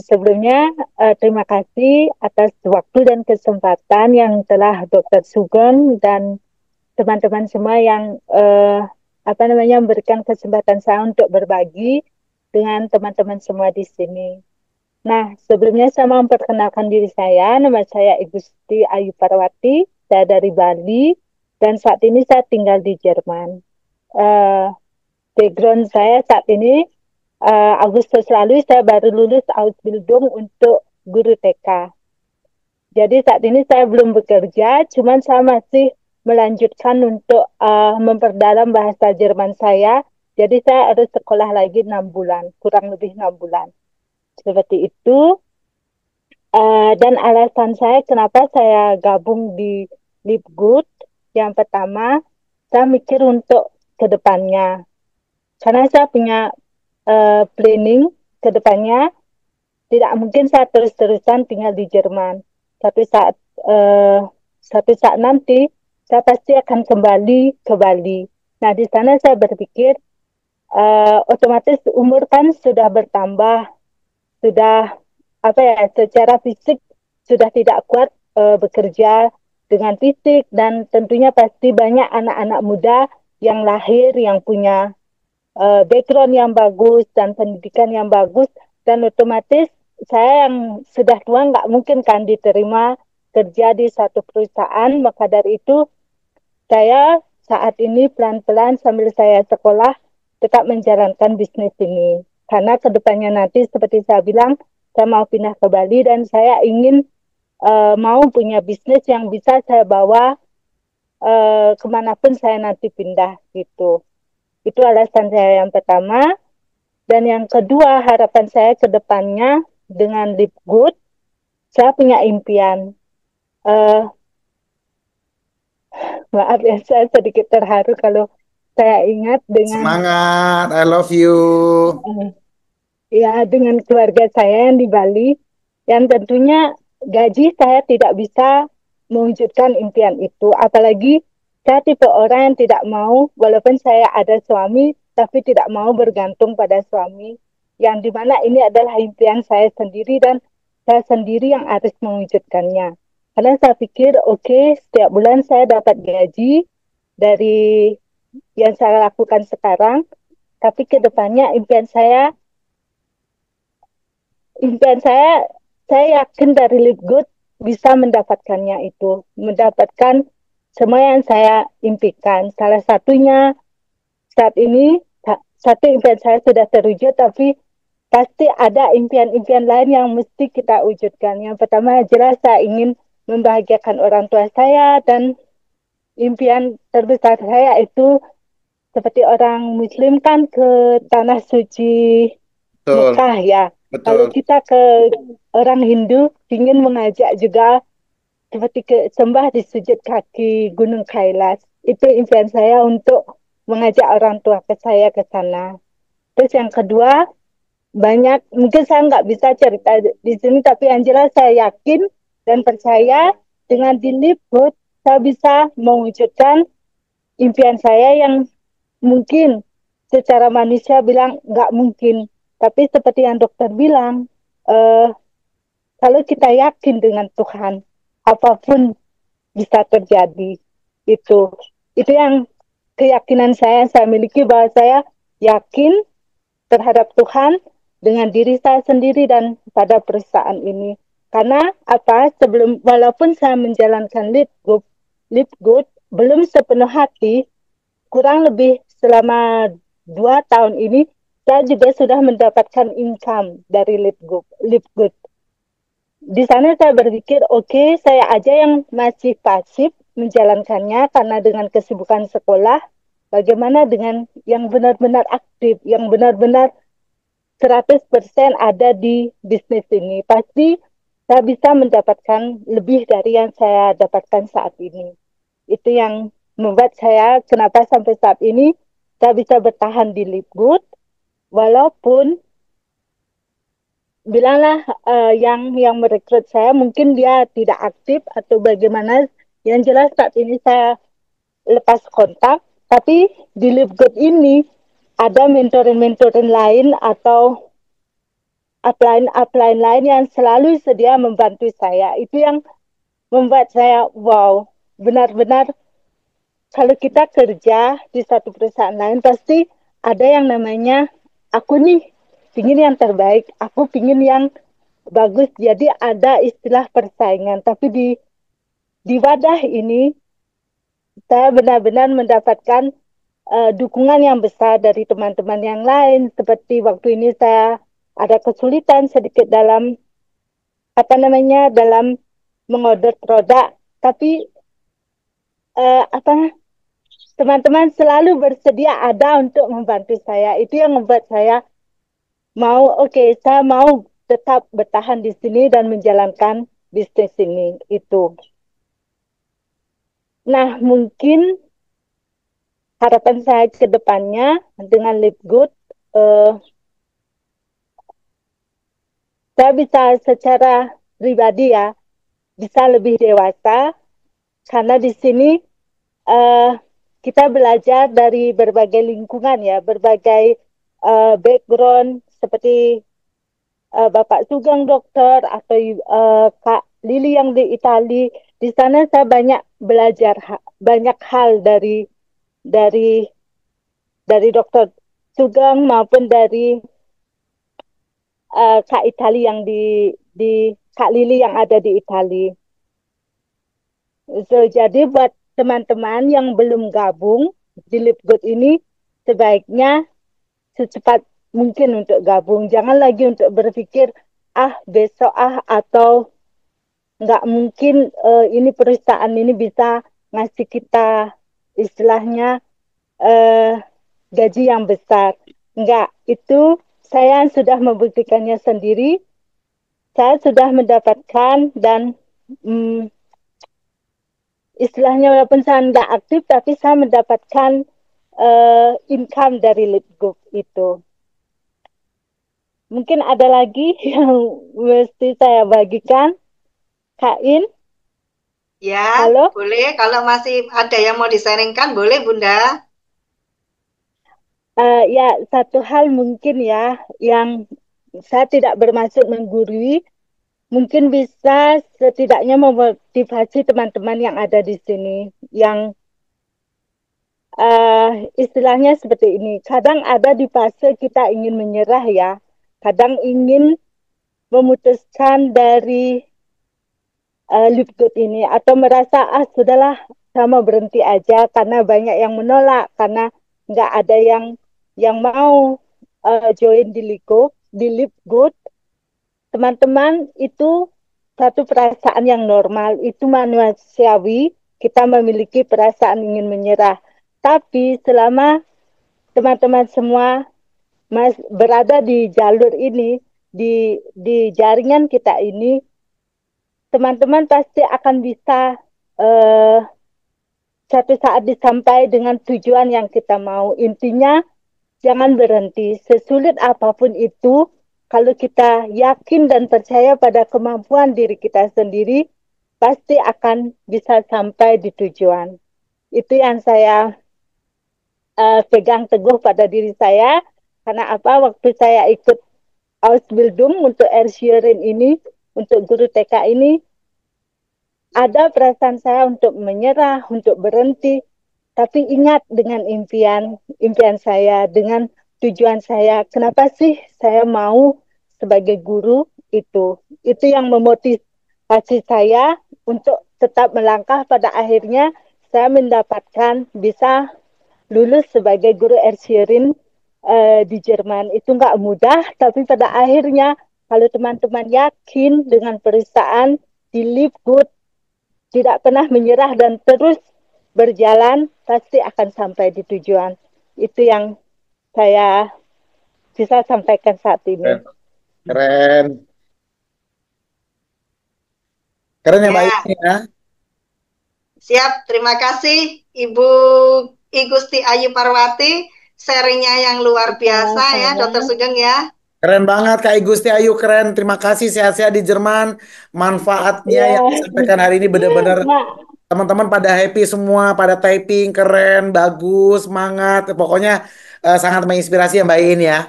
Sebelumnya terima kasih atas waktu dan kesempatan yang telah Dokter Sugeng dan teman-teman semua yang memberikan kesempatan saya untuk berbagi dengan teman-teman semua di sini. Nah, sebelumnya saya mau memperkenalkan diri saya. Nama saya Ibu Siti Ayu Parwati. Saya dari Bali dan saat ini saya tinggal di Jerman. Eh, Background saya saat ini Agustus lalu saya baru lulus Ausbildung untuk guru TK. Jadi saat ini saya belum bekerja, cuman saya masih melanjutkan untuk memperdalam bahasa Jerman saya. Jadi saya harus sekolah lagi 6 bulan, kurang lebih 6 bulan. Seperti itu. Dan alasan saya kenapa saya gabung di Lipgood, yang pertama, saya mikir untuk kedepannya. Karena saya punya planning kedepannya, tidak mungkin saya terus-terusan tinggal di Jerman. Tapi saat uh, Satu saat nanti saya pasti akan kembali ke Bali. Nah, di sana saya berpikir otomatis umur kan sudah bertambah, sudah secara fisik sudah tidak kuat bekerja dengan fisik dan tentunya pasti banyak anak-anak muda yang lahir yang punya background yang bagus dan pendidikan yang bagus dan otomatis saya yang sudah tua nggak mungkin kan diterima kerja di satu perusahaan. Maka dari itu saya saat ini pelan-pelan sambil saya sekolah tetap menjalankan bisnis ini karena kedepannya nanti seperti saya bilang saya mau pindah ke Bali dan saya ingin mau punya bisnis yang bisa saya bawa kemanapun saya nanti pindah gitu. Itu alasan saya yang pertama. Dan yang kedua, harapan saya ke depannya dengan Live Good, saya punya impian. Uh, Maaf ya, saya sedikit terharu kalau saya ingat dengan Semangat, I love you. uh, dengan keluarga saya yang di Bali, yang tentunya gaji saya tidak bisa mewujudkan impian itu. Apalagi saya tipe orang yang tidak mau, walaupun saya ada suami, tapi tidak mau bergantung pada suami. Yang dimana ini adalah impian saya sendiri dan saya sendiri yang harus mewujudkannya. Karena saya pikir, oke, setiap bulan saya dapat gaji dari yang saya lakukan sekarang, tapi ke depannya impian saya yakin dari Live Good bisa mendapatkannya itu, mendapatkan semua yang saya impikan. Salah satunya saat ini satu impian saya sudah terwujud, tapi pasti ada impian-impian lain yang mesti kita wujudkan. Yang pertama jelas saya ingin membahagiakan orang tua saya dan impian terbesar saya itu seperti orang Muslim kan ke tanah suci Betul, Mekah ya. Kalau betul. kita ke orang Hindu ingin mengajak juga seperti ke sembah di sujud kaki Gunung Kailas. Itu impian saya untuk mengajak orang tua ke saya ke sana. Terus yang kedua, banyak mungkin saya nggak bisa cerita di sini, tapi yang jelas saya yakin dan percaya dengan di Liput saya bisa mewujudkan impian saya yang mungkin secara manusia bilang nggak mungkin. Tapi seperti yang dokter bilang, eh, kalau kita yakin dengan Tuhan, apapun bisa terjadi. Itu, itu yang keyakinan saya miliki bahwa saya yakin terhadap Tuhan dengan diri saya sendiri dan pada perusahaan ini. Karena apa? Walaupun saya menjalankan lead good belum sepenuh hati, kurang lebih selama 2 tahun ini saya juga sudah mendapatkan income dari lead good. Di sana saya berpikir, oke, saya aja yang masih pasif menjalankannya karena dengan kesibukan sekolah, bagaimana dengan yang benar-benar aktif, yang benar-benar 100% ada di bisnis ini. Pasti saya bisa mendapatkan lebih dari yang saya dapatkan saat ini. Itu yang membuat saya kenapa sampai saat ini saya bisa bertahan di Live Good, walaupun bilanglah yang merekrut saya mungkin dia tidak aktif atau bagaimana. Yang jelas saat ini saya lepas kontak, tapi di Live Good ini ada mentorin-mentorin lain atau upline-upline lain yang selalu sedia membantu saya. Itu yang membuat saya wow, benar-benar kalau kita kerja di satu perusahaan lain pasti ada yang namanya aku nih pingin yang terbaik, aku pingin yang bagus. Jadi ada istilah persaingan. Tapi di wadah ini saya benar-benar mendapatkan dukungan yang besar dari teman-teman yang lain. Seperti waktu ini saya ada kesulitan sedikit dalam apa namanya dalam mengorder produk, tapi apa teman-teman selalu bersedia ada untuk membantu saya. Itu yang membuat saya mau, oke, saya mau tetap bertahan di sini dan menjalankan bisnis ini. Itu. Nah, mungkin harapan saya ke depannya dengan Live Good, eh, saya bisa secara pribadi ya, bisa lebih dewasa karena di sini eh, kita belajar dari berbagai lingkungan ya, berbagai background seperti Bapak Sugeng dokter atau Kak Lili yang di Itali. Di sana saya banyak belajar banyak hal dari dari dokter Sugeng maupun dari Kak Itali yang di Kak Lili yang ada di Itali. So, jadi buat teman-teman yang belum gabung di Lipgood ini, sebaiknya secepat mungkin untuk gabung. Jangan lagi untuk berpikir, ah besok atau nggak mungkin ini perusahaan ini bisa ngasih kita istilahnya uh, gaji yang besar. Enggak, itu saya sudah membuktikannya sendiri. Saya sudah mendapatkan dan mm, istilahnya walaupun saya tidak aktif, tapi saya mendapatkan income dari Litgroup itu. Mungkin ada lagi yang mesti saya bagikan, Kak In. Ya, Halo? boleh. Kalau masih ada yang mau disaringkan, boleh, Bunda. Ya, satu hal mungkin ya, yang saya tidak bermaksud menggurui, mungkin bisa setidaknya memotivasi teman-teman yang ada di sini, yang istilahnya seperti ini. Kadang ada di fase kita ingin menyerah ya, kadang ingin memutuskan dari live good ini atau merasa sudahlah sama berhenti aja karena banyak yang menolak karena nggak ada yang mau join di live good. Teman-teman, itu satu perasaan yang normal, itu manusiawi. Kita memiliki perasaan ingin menyerah, tapi selama teman-teman semua berada di jalur ini, di jaringan kita ini, teman-teman pasti akan bisa uh, satu saat disampai dengan tujuan yang kita mau. Intinya jangan berhenti. Sesulit apapun itu, kalau kita yakin dan percaya pada kemampuan diri kita sendiri, pasti akan bisa sampai di tujuan. Itu yang saya pegang teguh pada diri saya. Karena apa? Waktu saya ikut Ausbildung untuk Erziehering ini, untuk guru TK ini, ada perasaan saya untuk menyerah, untuk berhenti. Tapi ingat dengan impian saya, dengan tujuan saya. Kenapa sih saya mau sebagai guru itu? Itu yang memotivasi saya untuk tetap melangkah. Pada akhirnya saya mendapatkan bisa lulus sebagai guru Erziehering di Jerman. Itu nggak mudah, tapi pada akhirnya kalau teman-teman yakin dengan perusahaan di Live Good, tidak pernah menyerah dan terus berjalan, pasti akan sampai di tujuan. Itu yang saya bisa sampaikan saat ini. Keren, keren, keren ya Mbak Ya, ini ya. siap. Terima kasih, Ibu I Gusti Ayu Parwati. Sharingnya yang luar biasa ya, Sama-sama. Dokter Sugeng ya. Keren banget Kak Igusti Ayu, keren. Terima kasih sehat-sehat di Jerman. Manfaatnya yang Ya, disampaikan hari ini benar-benar Mak. teman-teman pada happy semua, pada typing, keren, bagus, semangat. Pokoknya sangat menginspirasi ya Mbak In ya.